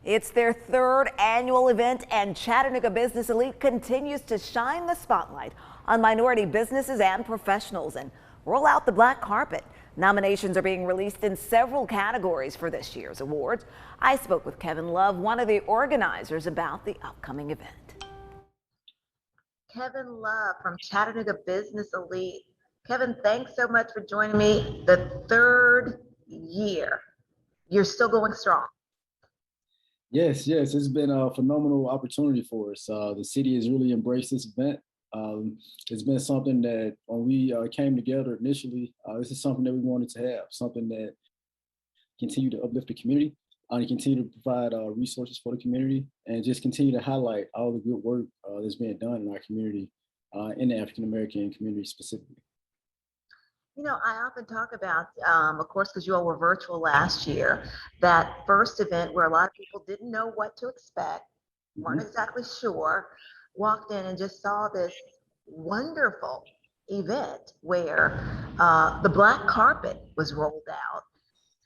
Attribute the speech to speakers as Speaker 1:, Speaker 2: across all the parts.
Speaker 1: It's their third annual event, and Chattanooga Business Elite continues to shine the spotlight on minority businesses and professionals and roll out the black carpet. Nominations are being released in several categories for this year's awards. I spoke with Kevin Love, one of the organizers, about the upcoming event.
Speaker 2: Kevin Love from Chattanooga Business Elite. Kevin, thanks so much for joining me. The third year, you're still going strong.
Speaker 3: Yes, it's been a phenomenal opportunity for us. The city has really embraced this event. It's been something that when we came together initially, this is something that we wanted to have, something that continue to uplift the community, and continue to provide resources for the community, and just continue to highlight all the good work that's being done in our community, in the African American community specifically.
Speaker 2: You know, I often talk about, of course, because you all were virtual last year, that first event where a lot of people didn't know what to expect, weren't exactly sure, walked in and just saw this wonderful event where the black carpet was rolled out.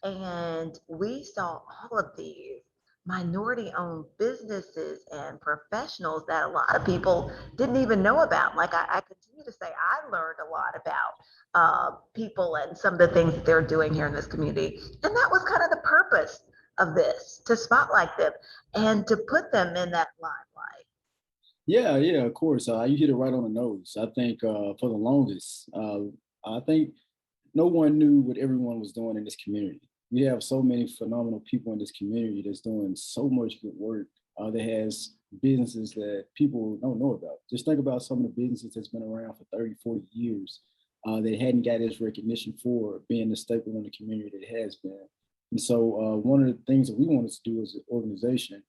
Speaker 2: And we saw all of these minority-owned businesses and professionals that a lot of people didn't even know about. Like I continue to say, I learned a lot about people and some of the things that they're doing here in this community. And that was kind of the purpose of this, to spotlight them and to put them in that limelight.
Speaker 3: Yeah, of course. You hit it right on the nose. I think for the longest, I think no one knew what everyone was doing in this community. We have so many phenomenal people in this community that's doing so much good work that has businesses that people don't know about. Just think about some of the businesses that's been around for 30, 40 years that hadn't got this recognition for being the staple in the community that it has been. And so one of the things that we wanted to do as an organization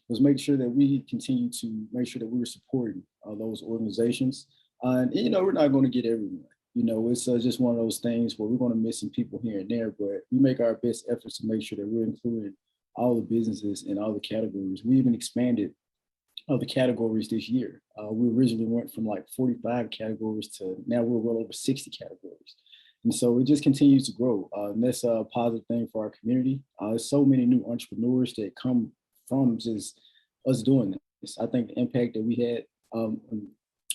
Speaker 3: was make sure that we continue to make sure that we were supporting those organizations. And, you know, we're not going to get everyone. You know, it's just one of those things where we're going to miss some people here and there, but we make our best efforts to make sure that we're including all the businesses in all the categories. We even expanded the categories this year. We originally went from like 45 categories to now we're well over 60 categories. And so it just continues to grow. And that's a positive thing for our community. There's so many new entrepreneurs that come from just us doing this. I think the impact that we had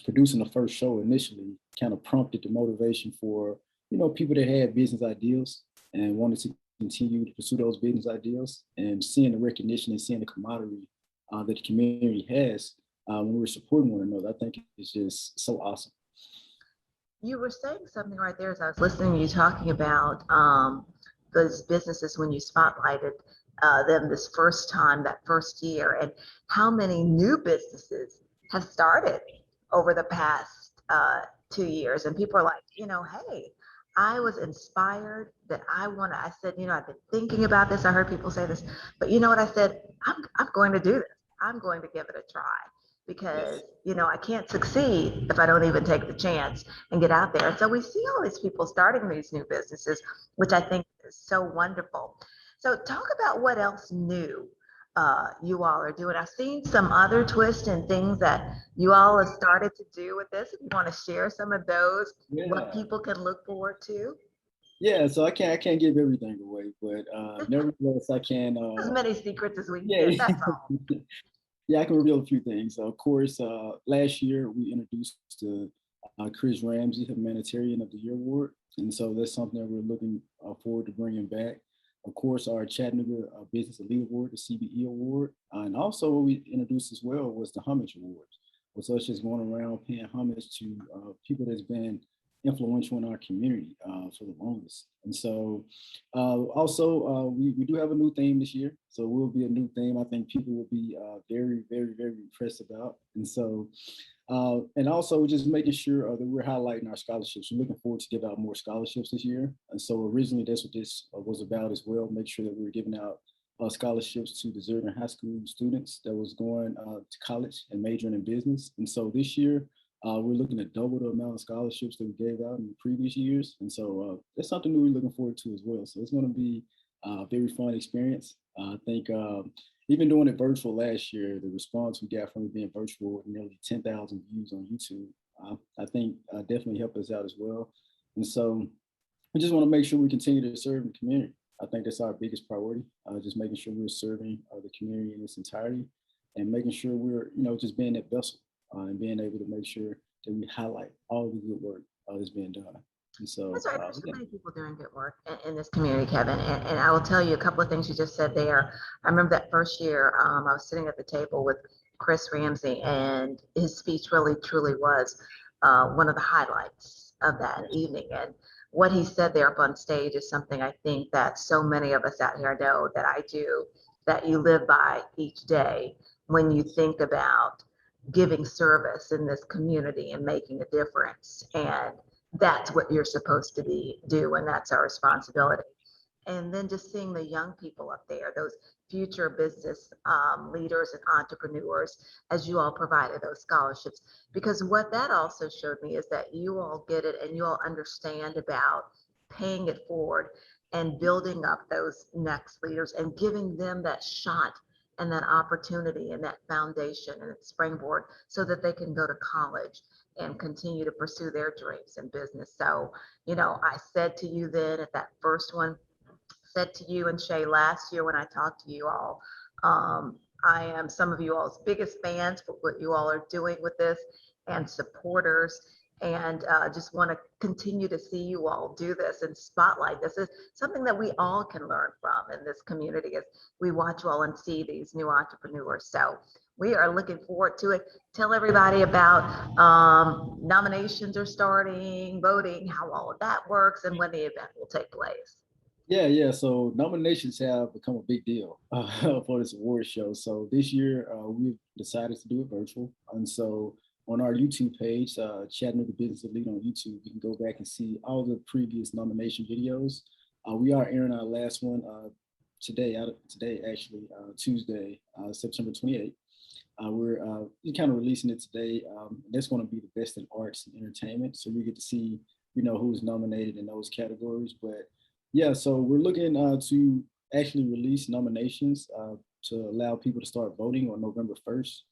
Speaker 3: producing the first show initially kind of prompted the motivation for, you know, people that had business ideas and wanted to continue to pursue those business ideas, and seeing the recognition and seeing the camaraderie that the community has when we're supporting one another. I think it's just so awesome.
Speaker 2: You were saying something right there as I was listening to you talking about those businesses when you spotlighted them this first time, that first year, and how many new businesses have started over the past 2 years. And people are like, you know, hey, I was inspired that I said, you know, I've been thinking about this. I heard people say this, but you know what I said? I'm going to do this. I'm going to give it a try because, you know, I can't succeed if I don't even take the chance and get out there. And so we see all these people starting these new businesses, which I think is so wonderful. So talk about what else new you all are doing. I've seen some other twists and things that you all have started to do with this. If you want to share some of those, what people can look forward to.
Speaker 3: Yeah, so I can't give everything away, but nevertheless, I can.
Speaker 2: As many secrets as we can get, that's all.
Speaker 3: Yeah, I can reveal a few things. Of course, last year we introduced Chris Ramsey Humanitarian of the Year Award, and so that's something that we're looking forward to bringing back. Of course, our Chattanooga Business Elite Award, the CBE Award, and also what we introduced as well was the Homage Awards. So it's just going around paying homage to people that's been influential in our community for the longest. And so also we do have a new theme this year. So it will be a new theme. I think people will be very, very, very impressed about. And so, and also just making sure that we're highlighting our scholarships. We're looking forward to give out more scholarships this year. And so originally that's what this was about as well. Make sure that we're giving out scholarships to deserving high school students that was going to college and majoring in business. And so this year, we're looking at double the amount of scholarships that we gave out in the previous years. And so that's something that we're looking forward to as well. So it's going to be a very fun experience. I think even doing it virtual last year, the response we got from it being virtual with nearly 10,000 views on YouTube, I think definitely helped us out as well. And so we just want to make sure we continue to serve the community. I think that's our biggest priority, just making sure we're serving the community in its entirety and making sure we're, just being that vessel and being able to make sure that we highlight all the good work that's being done. And so,
Speaker 2: That's right. There's so
Speaker 3: yeah.
Speaker 2: many people doing good work in this community, Kevin. And I will tell you a couple of things you just said there. I remember that first year, I was sitting at the table with Chris Ramsey, and his speech really, truly was one of the highlights of that evening. And what he said there up on stage is something I think that so many of us out here know, that I do, that you live by each day when you think about giving service in this community and making a difference. And that's what you're supposed to do, and that's our responsibility. And then just seeing the young people up there, those future business leaders and entrepreneurs, as you all provided those scholarships. Because what that also showed me is that you all get it and you all understand about paying it forward and building up those next leaders and giving them that shot and that opportunity and that foundation and that springboard so that they can go to college and continue to pursue their dreams in business. So, I said to you then at that first one, said to you and Shay last year when I talked to you all, I am some of you all's biggest fans for what you all are doing with this and supporters. And just want to continue to see you all do this and spotlight. This is something that we all can learn from in this community as we watch you all and see these new entrepreneurs. So we are looking forward to it. Tell everybody about nominations are starting, voting, how all of that works, and when the event will take place.
Speaker 3: Yeah. So nominations have become a big deal for this award show. So this year we've decided to do it virtual, and so on our YouTube page, Chattanooga Business Elite on YouTube, you can go back and see all the previous nomination videos. We are airing our last one today actually, Tuesday, September 28th. We're kind of releasing it today. That's going to be the best in arts and entertainment. So we get to see, who's nominated in those categories. But yeah, so we're looking to actually release nominations to allow people to start voting on November 1st.